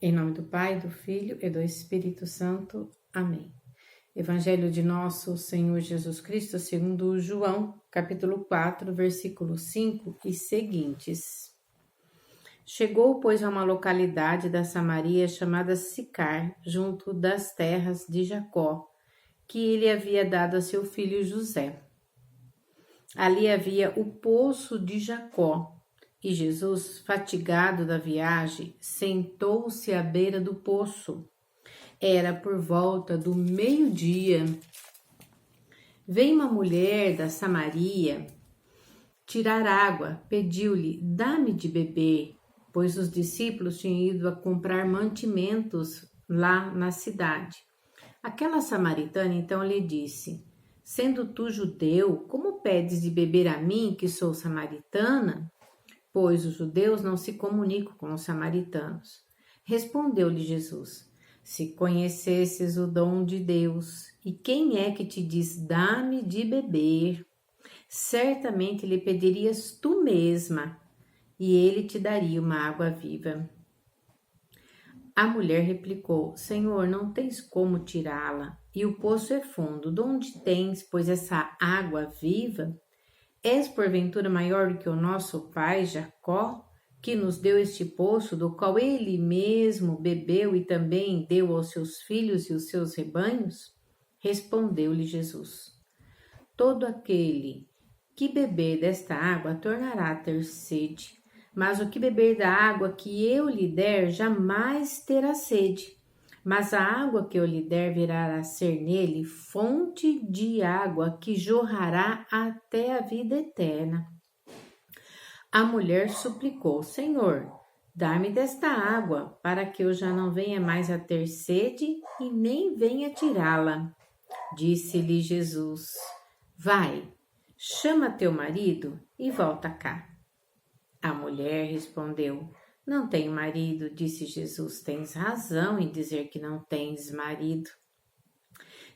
Em nome do Pai, do Filho e do Espírito Santo. Amém. Evangelho de nosso Senhor Jesus Cristo, segundo João, capítulo 4, versículo 5 e seguintes. Chegou, pois, a uma localidade da Samaria chamada Sicar, junto das terras de Jacó, que ele havia dado a seu filho José. Ali havia o poço de Jacó, e Jesus, fatigado da viagem, sentou-se à beira do poço. Era por volta do meio-dia. Veio uma mulher da Samaria tirar água, pediu-lhe: dá-me de beber, pois os discípulos tinham ido a comprar mantimentos lá na cidade. Aquela samaritana então lhe disse: sendo tu judeu, como pedes de beber a mim, que sou samaritana? Pois os judeus não se comunicam com os samaritanos. Respondeu-lhe Jesus: se conhecesses o dom de Deus, e quem é que te diz, dá-me de beber, certamente lhe pedirias tu mesma, e ele te daria uma água viva. A mulher replicou: Senhor, não tens como tirá-la, e o poço é fundo. De onde tens, pois, essa água viva? És porventura maior do que o nosso pai Jacó, que nos deu este poço, do qual ele mesmo bebeu e também deu aos seus filhos e os seus rebanhos? Respondeu-lhe Jesus: todo aquele que beber desta água tornará a ter sede, mas o que beber da água que eu lhe der jamais terá sede. Mas a água que eu lhe der virá a ser nele fonte de água que jorrará até a vida eterna. A mulher suplicou: Senhor, dá-me desta água, para que eu já não venha mais a ter sede e nem venha tirá-la. Disse-lhe Jesus: vai, chama teu marido e volta cá. A mulher respondeu: não tenho marido. Disse Jesus: tens razão em dizer que não tens marido.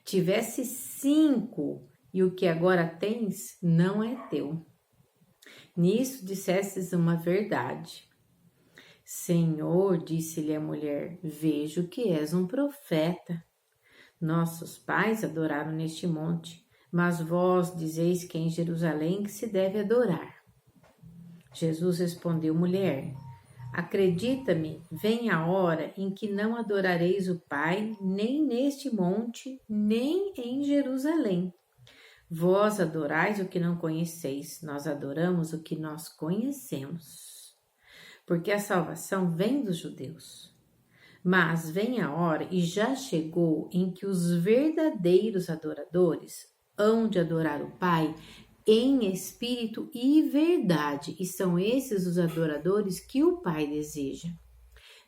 Tivesse 5, e o que agora tens não é teu. Nisso dissestes uma verdade. Senhor, disse-lhe a mulher, vejo que és um profeta. Nossos pais adoraram neste monte, mas vós dizeis que é em Jerusalém que se deve adorar. Jesus respondeu: mulher, acredita-me, vem a hora em que não adorareis o Pai, nem neste monte, nem em Jerusalém. Vós adorais o que não conheceis, nós adoramos o que nós conhecemos. Porque a salvação vem dos judeus. Mas vem a hora, e já chegou, em que os verdadeiros adoradores hão de adorar o Pai em espírito e verdade, e são esses os adoradores que o Pai deseja.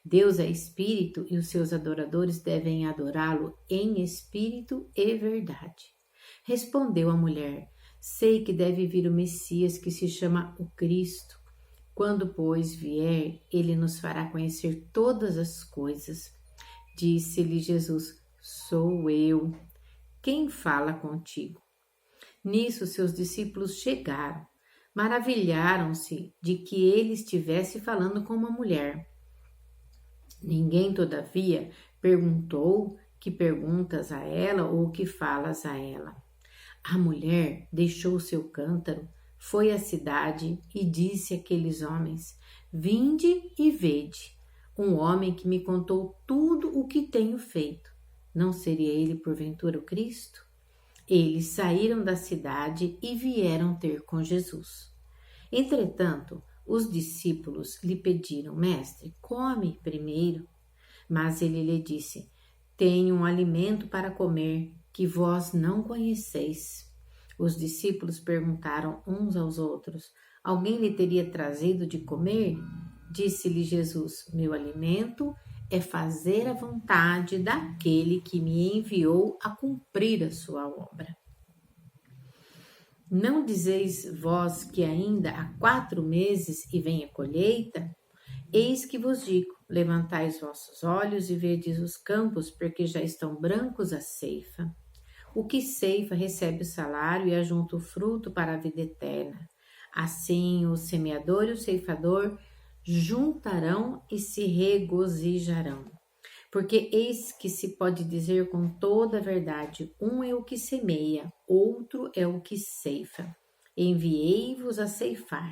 Deus é espírito e os seus adoradores devem adorá-lo em espírito e verdade. Respondeu a mulher: sei que deve vir o Messias, que se chama o Cristo. Quando, pois, vier, ele nos fará conhecer todas as coisas. Disse-lhe Jesus: sou eu quem fala contigo. Nisso seus discípulos chegaram, maravilharam-se de que ele estivesse falando com uma mulher. Ninguém, todavia, perguntou: que perguntas a ela ou que falas a ela? A mulher deixou seu cântaro, foi à cidade e disse àqueles homens: vinde e vede, um homem que me contou tudo o que tenho feito. Não seria ele porventura o Cristo? Eles saíram da cidade e vieram ter com Jesus. Entretanto, os discípulos lhe pediram: mestre, come primeiro. Mas ele lhe disse: tenho um alimento para comer que vós não conheceis. Os discípulos perguntaram uns aos outros: alguém lhe teria trazido de comer? Disse-lhe Jesus: meu alimento é fazer a vontade daquele que me enviou a cumprir a sua obra. Não dizeis vós que ainda há 4 meses e vem a colheita? Eis que vos digo: levantai os vossos olhos e vedes os campos, porque já estão brancos a ceifa. O que ceifa recebe o salário e ajunta o fruto para a vida eterna. Assim, o semeador e o ceifador juntarão e se regozijarão. Porque eis que se pode dizer com toda a verdade: um é o que semeia, outro é o que ceifa. Enviei-vos a ceifar,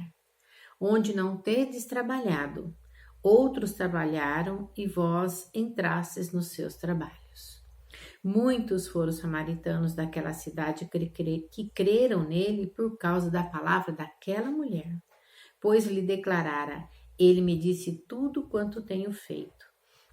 onde não tendes trabalhado. Outros trabalharam e vós entrastes nos seus trabalhos. Muitos foram os samaritanos daquela cidade que creram nele por causa da palavra daquela mulher, pois lhe declarara: ele me disse tudo quanto tenho feito.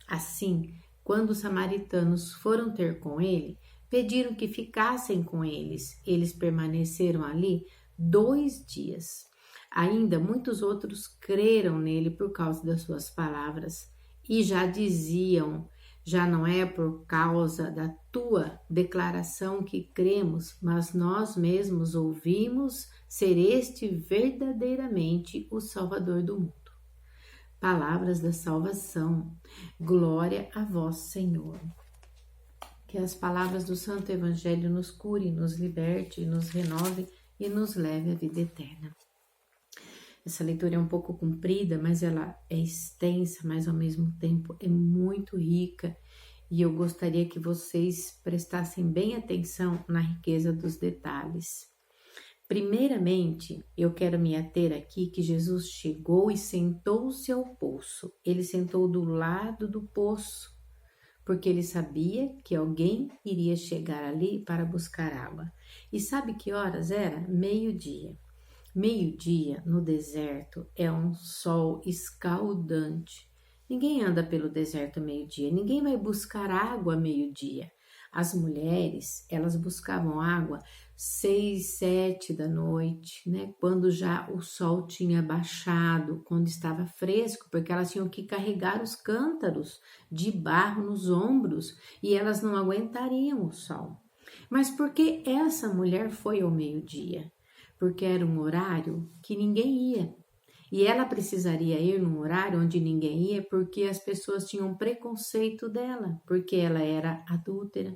Assim, quando os samaritanos foram ter com ele, pediram que ficassem com eles. Eles permaneceram ali 2 dias. Ainda muitos outros creram nele por causa das suas palavras e já diziam: já não é por causa da tua declaração que cremos, mas nós mesmos ouvimos ser este verdadeiramente o Salvador do mundo. Palavras da salvação. Glória a vós, Senhor. Que as palavras do Santo Evangelho nos cure, nos liberte, nos renove e nos leve à vida eterna. Essa leitura é um pouco comprida, mas ela é extensa, mas ao mesmo tempo é muito rica. E eu gostaria que vocês prestassem bem atenção na riqueza dos detalhes. Primeiramente, eu quero me ater aqui que Jesus chegou e sentou-se ao poço. Ele sentou do lado do poço, porque ele sabia que alguém iria chegar ali para buscar água. E sabe que horas era? Meio-dia. Meio-dia no deserto é um sol escaldante. Ninguém anda pelo deserto meio-dia, ninguém vai buscar água meio-dia. As mulheres, elas buscavam água 6, 7 da noite, né? Quando já o sol tinha baixado, quando estava fresco, porque elas tinham que carregar os cântaros de barro nos ombros e elas não aguentariam o sol. Mas por que essa mulher foi ao meio-dia? Porque era um horário que ninguém ia. E ela precisaria ir num horário onde ninguém ia porque as pessoas tinham preconceito dela, porque ela era adúltera,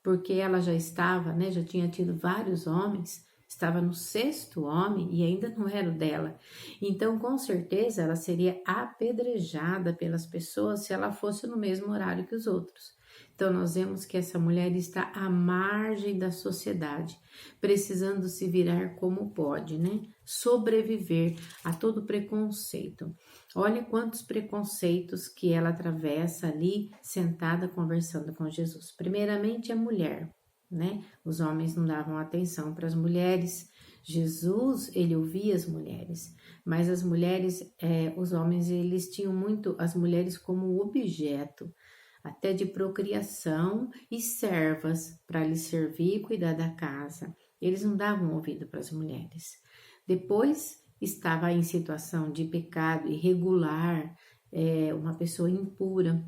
porque ela já estava, né, já tinha tido vários homens, estava no 6º homem e ainda não era o dela. Então, com certeza, ela seria apedrejada pelas pessoas se ela fosse no mesmo horário que os outros. Então, nós vemos que essa mulher está à margem da sociedade, precisando se virar como pode, né? Sobreviver a todo preconceito. Olha quantos preconceitos que ela atravessa ali, sentada, conversando com Jesus. Primeiramente, a mulher, né? Os homens não davam atenção para as mulheres. Jesus, ele ouvia as mulheres, mas as mulheres, os homens, eles tinham muito as mulheres como objeto, até de procriação e servas para lhe servir e cuidar da casa. Eles não davam ouvido para as mulheres. Depois estava em situação de pecado irregular, uma pessoa impura,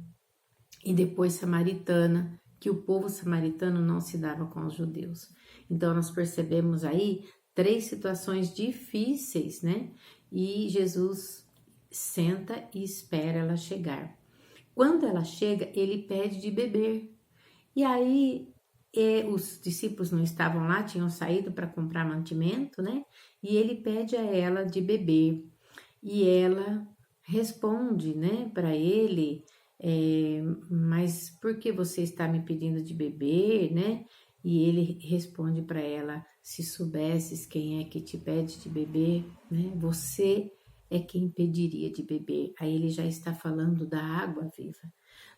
e depois samaritana, que o povo samaritano não se dava com os judeus. Então nós percebemos aí 3 situações difíceis, né? E Jesus senta e espera ela chegar. Quando ela chega, ele pede de beber. E aí, os discípulos não estavam lá, tinham saído para comprar mantimento, né? E ele pede a ela de beber. E ela responde, né, para ele, mas por que você está me pedindo de beber, né? E ele responde para ela: se soubesses quem é que te pede de beber, né? Você é quem pediria de beber. Aí ele já está falando da água viva,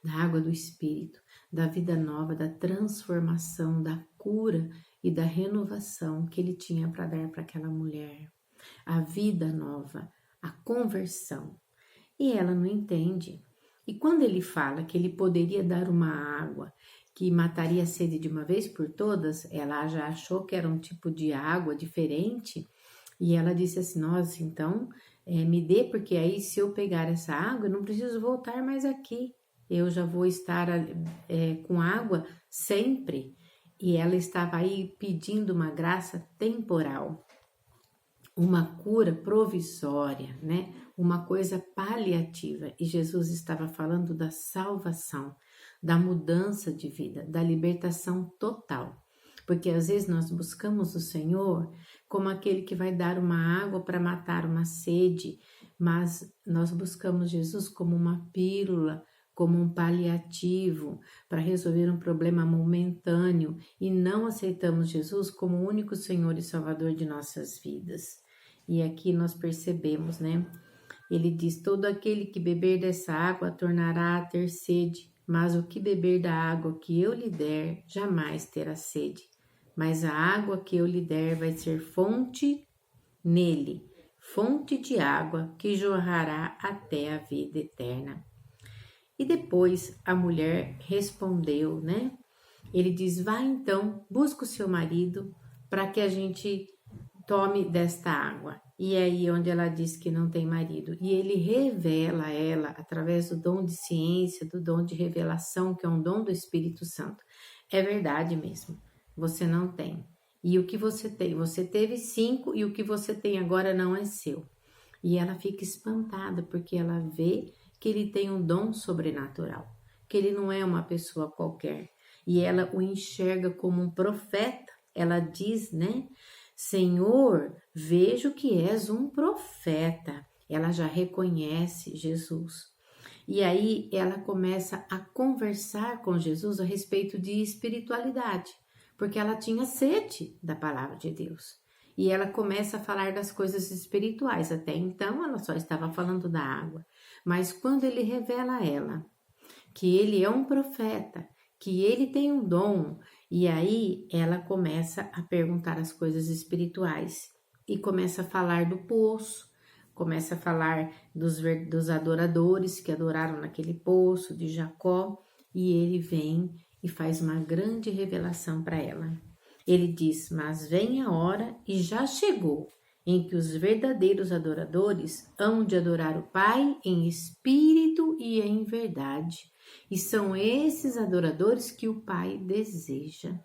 da água do Espírito, da vida nova, da transformação, da cura e da renovação que ele tinha para dar para aquela mulher. A vida nova, a conversão. E ela não entende. E quando ele fala que ele poderia dar uma água que mataria a sede de uma vez por todas, ela já achou que era um tipo de água diferente. E ela disse assim: nossa, então me dê, porque aí se eu pegar essa água, eu não preciso voltar mais aqui. Eu já vou estar com água sempre. E ela estava aí pedindo uma graça temporal, uma cura provisória, né? Uma coisa paliativa. E Jesus estava falando da salvação, da mudança de vida, da libertação total. Porque às vezes nós buscamos o Senhor como aquele que vai dar uma água para matar uma sede, mas nós buscamos Jesus como uma pílula, como um paliativo para resolver um problema momentâneo e não aceitamos Jesus como o único Senhor e Salvador de nossas vidas. E aqui nós percebemos, né? Ele diz: todo aquele que beber dessa água tornará a ter sede, mas o que beber da água que eu lhe der jamais terá sede. Mas a água que eu lhe der vai ser fonte nele, fonte de água que jorrará até a vida eterna. E depois a mulher respondeu, né? Ele diz: vá então, busca o seu marido para que a gente tome desta água. E é aí onde ela diz que não tem marido. E ele revela a ela, através do dom de ciência, do dom de revelação, que é um dom do Espírito Santo. É verdade mesmo, você não tem. E o que você tem? Você teve 5 e o que você tem agora não é seu. E ela fica espantada porque ela vê que ele tem um dom sobrenatural, que ele não é uma pessoa qualquer. E ela o enxerga como um profeta. Ela diz, né? Senhor, vejo que és um profeta. Ela já reconhece Jesus. E aí ela começa a conversar com Jesus a respeito de espiritualidade, porque ela tinha sede da palavra de Deus. E ela começa a falar das coisas espirituais. Até então ela só estava falando da água. Mas quando ele revela a ela que ele é um profeta, que ele tem um dom, e aí ela começa a perguntar as coisas espirituais e começa a falar do poço, começa a falar dos adoradores que adoraram naquele poço de Jacó, e ele vem e faz uma grande revelação para ela. Ele diz: mas vem a hora, e já chegou, em que os verdadeiros adoradores hão de adorar o Pai em espírito e em verdade. E são esses adoradores que o Pai deseja.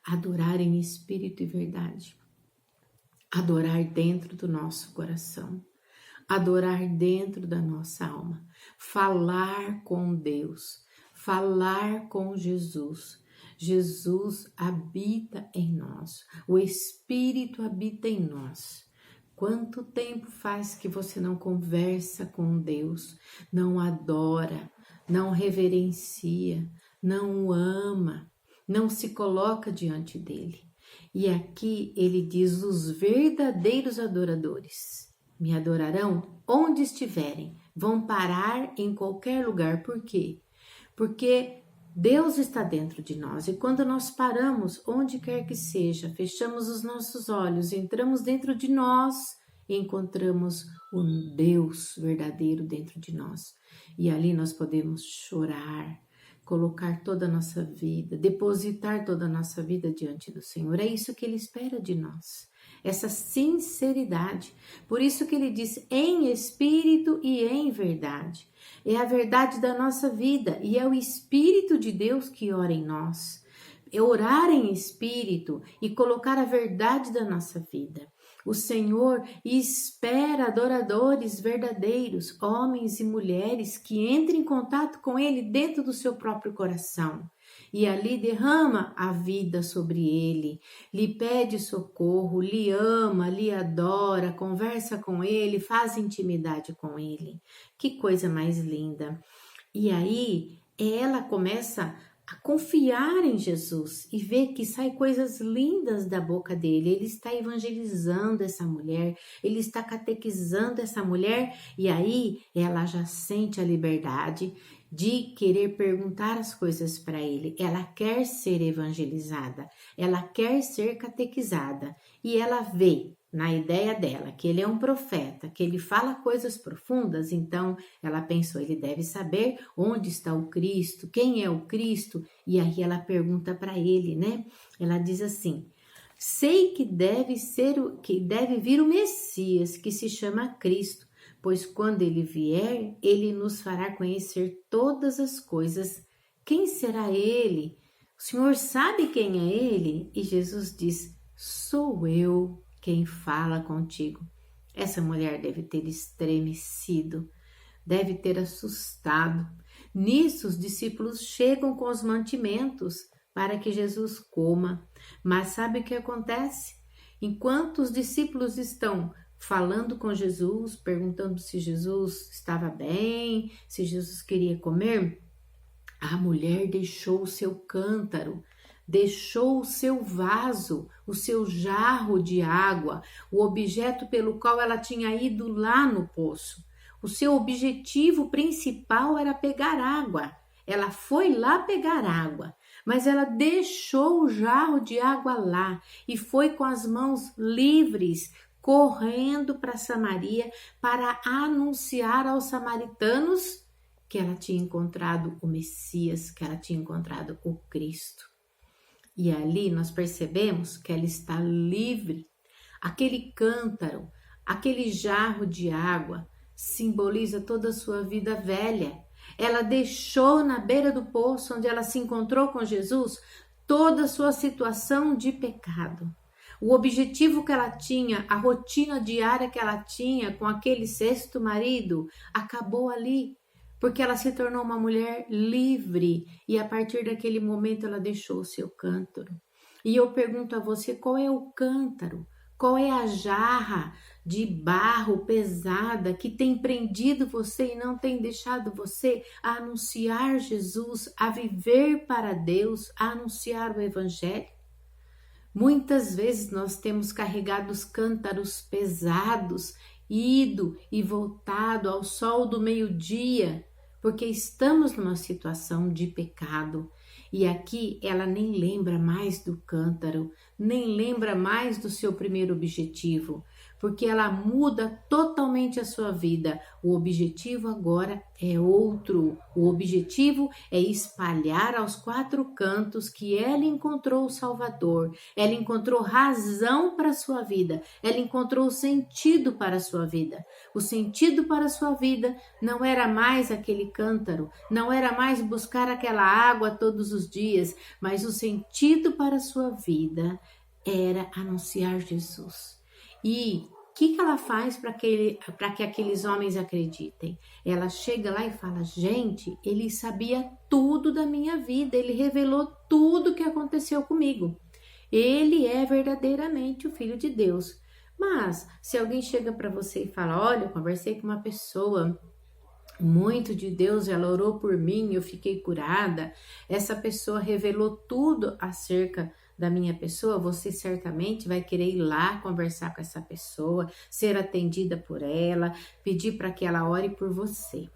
Adorar em espírito e verdade. Adorar dentro do nosso coração. Adorar dentro da nossa alma. Falar com Deus. Falar com Jesus. Jesus habita em nós. O Espírito habita em nós. Quanto tempo faz que você não conversa com Deus, não adora, não reverencia, não o ama, não se coloca diante dele? E aqui ele diz: os verdadeiros adoradores me adorarão onde estiverem, vão parar em qualquer lugar. Por quê? Porque Deus está dentro de nós, e quando nós paramos, onde quer que seja, fechamos os nossos olhos, entramos dentro de nós e encontramos um Deus verdadeiro dentro de nós. E ali nós podemos chorar, colocar toda a nossa vida, depositar toda a nossa vida diante do Senhor. É isso que Ele espera de nós, essa sinceridade. Por isso que Ele diz: em espírito e em verdade. É a verdade da nossa vida e é o Espírito de Deus que ora em nós. É orar em espírito e colocar a verdade da nossa vida. O Senhor espera adoradores verdadeiros, homens e mulheres que entrem em contato com Ele dentro do seu próprio coração. E ali derrama a vida sobre ele, lhe pede socorro, lhe ama, lhe adora, conversa com ele, faz intimidade com ele. Que coisa mais linda! E aí ela começa a confiar em Jesus e ver que sai coisas lindas da boca dele. Ele está evangelizando essa mulher, ele está catequizando essa mulher, e aí ela já sente a liberdade de querer perguntar as coisas para ele. Ela quer ser evangelizada, ela quer ser catequizada, e ela vê na ideia dela que ele é um profeta, que ele fala coisas profundas. Então ela pensou: ele deve saber onde está o Cristo, quem é o Cristo. E aí ela pergunta para ele, né? Ela diz assim: sei que deve vir o Messias, que se chama Cristo, pois quando ele vier, ele nos fará conhecer todas as coisas. Quem será ele? O Senhor sabe quem é ele? E Jesus diz: sou eu quem fala contigo. Essa mulher deve ter estremecido, deve ter assustado. Nisso, os discípulos chegam com os mantimentos para que Jesus coma. Mas sabe o que acontece? Enquanto os discípulos estão falando com Jesus, perguntando se Jesus estava bem, se Jesus queria comer, a mulher deixou o seu cântaro, deixou o seu vaso, o seu jarro de água, o objeto pelo qual ela tinha ido lá no poço. O seu objetivo principal era pegar água. Ela foi lá pegar água, mas ela deixou o jarro de água lá e foi com as mãos livres, correndo para Samaria para anunciar aos samaritanos que ela tinha encontrado o Messias, que ela tinha encontrado o Cristo. E ali nós percebemos que ela está livre. Aquele cântaro, aquele jarro de água simboliza toda a sua vida velha. Ela deixou na beira do poço onde ela se encontrou com Jesus toda a sua situação de pecado. O objetivo que ela tinha, a rotina diária que ela tinha com aquele sexto marido, acabou ali, porque ela se tornou uma mulher livre e a partir daquele momento ela deixou o seu cântaro. E eu pergunto a você, qual é o cântaro? Qual é a jarra de barro pesada que tem prendido você e não tem deixado você a anunciar Jesus, a viver para Deus, a anunciar o Evangelho? Muitas vezes nós temos carregado os cântaros pesados, ido e voltado ao sol do meio-dia, porque estamos numa situação de pecado. E aqui ela nem lembra mais do cântaro, nem lembra mais do seu primeiro objetivo, porque ela muda totalmente a sua vida. O objetivo agora é outro. O objetivo é espalhar aos quatro cantos que ela encontrou o Salvador, ela encontrou razão para a sua vida, ela encontrou sentido para a sua vida. O sentido para a sua vida não era mais aquele cântaro, não era mais buscar aquela água todos os dias, mas o sentido para a sua vida era anunciar Jesus. E o que ela faz para que aqueles homens acreditem? Ela chega lá e fala, gente, ele sabia tudo da minha vida, ele revelou tudo o que aconteceu comigo. Ele é verdadeiramente o Filho de Deus. Mas se alguém chega para você e fala, olha, eu conversei com uma pessoa muito de Deus, ela orou por mim, eu fiquei curada, essa pessoa revelou tudo acerca da minha pessoa, você certamente vai querer ir lá conversar com essa pessoa, ser atendida por ela, pedir para que ela ore por você.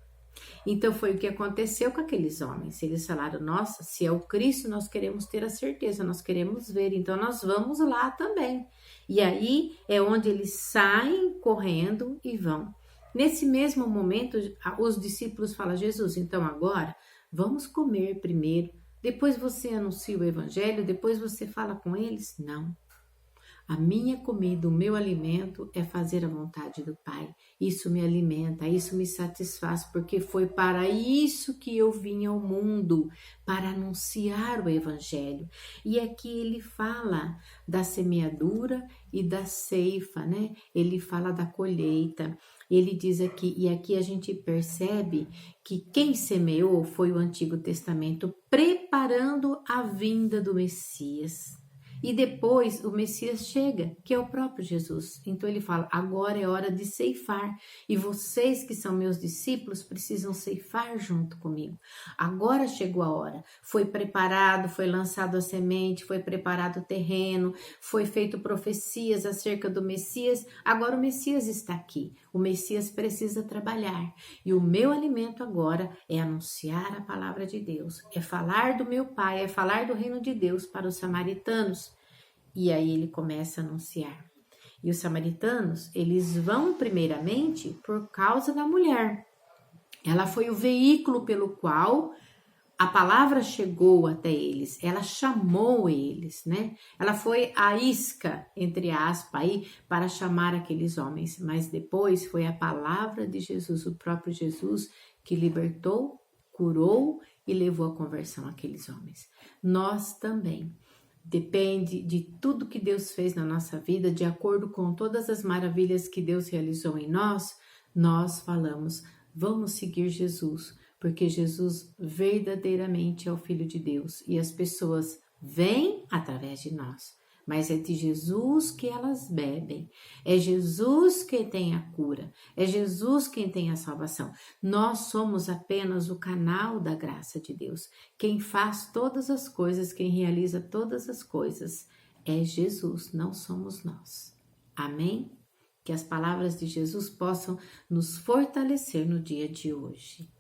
Então foi o que aconteceu com aqueles homens. Eles falaram, nossa, se é o Cristo, nós queremos ter a certeza, nós queremos ver, então nós vamos lá também. E aí é onde eles saem correndo e vão. Nesse mesmo momento, os discípulos falam, Jesus, então agora vamos comer primeiro, depois você anuncia o evangelho, depois você fala com eles? Não. A minha comida, o meu alimento é fazer a vontade do Pai. Isso me alimenta, isso me satisfaz, porque foi para isso que eu vim ao mundo, para anunciar o Evangelho. E aqui ele fala da semeadura e da ceifa, né? Ele fala da colheita. Ele diz aqui, e aqui a gente percebe que quem semeou foi o Antigo Testamento, preparando a vinda do Messias. E depois o Messias chega, que é o próprio Jesus. Então ele fala, agora é hora de ceifar. E vocês que são meus discípulos precisam ceifar junto comigo. Agora chegou a hora. Foi preparado, foi lançado a semente, foi preparado o terreno, foi feito profecias acerca do Messias. Agora o Messias está aqui. O Messias precisa trabalhar. E o meu alimento agora é anunciar a palavra de Deus. É falar do meu Pai, é falar do reino de Deus para os samaritanos. E aí ele começa a anunciar. E os samaritanos, eles vão primeiramente por causa da mulher. Ela foi o veículo pelo qual a palavra chegou até eles. Ela chamou eles, né? Ela foi a isca, entre aspas, aí, para chamar aqueles homens. Mas depois foi a palavra de Jesus, o próprio Jesus, que libertou, curou e levou à conversão aqueles homens. Nós também. Depende de tudo que Deus fez na nossa vida, de acordo com todas as maravilhas que Deus realizou em nós, nós falamos, vamos seguir Jesus, porque Jesus verdadeiramente é o Filho de Deus e as pessoas vêm através de nós, mas é de Jesus que elas bebem. É Jesus quem tem a cura, é Jesus quem tem a salvação. Nós somos apenas o canal da graça de Deus. Quem faz todas as coisas, quem realiza todas as coisas é Jesus, não somos nós. Amém? Que as palavras de Jesus possam nos fortalecer no dia de hoje.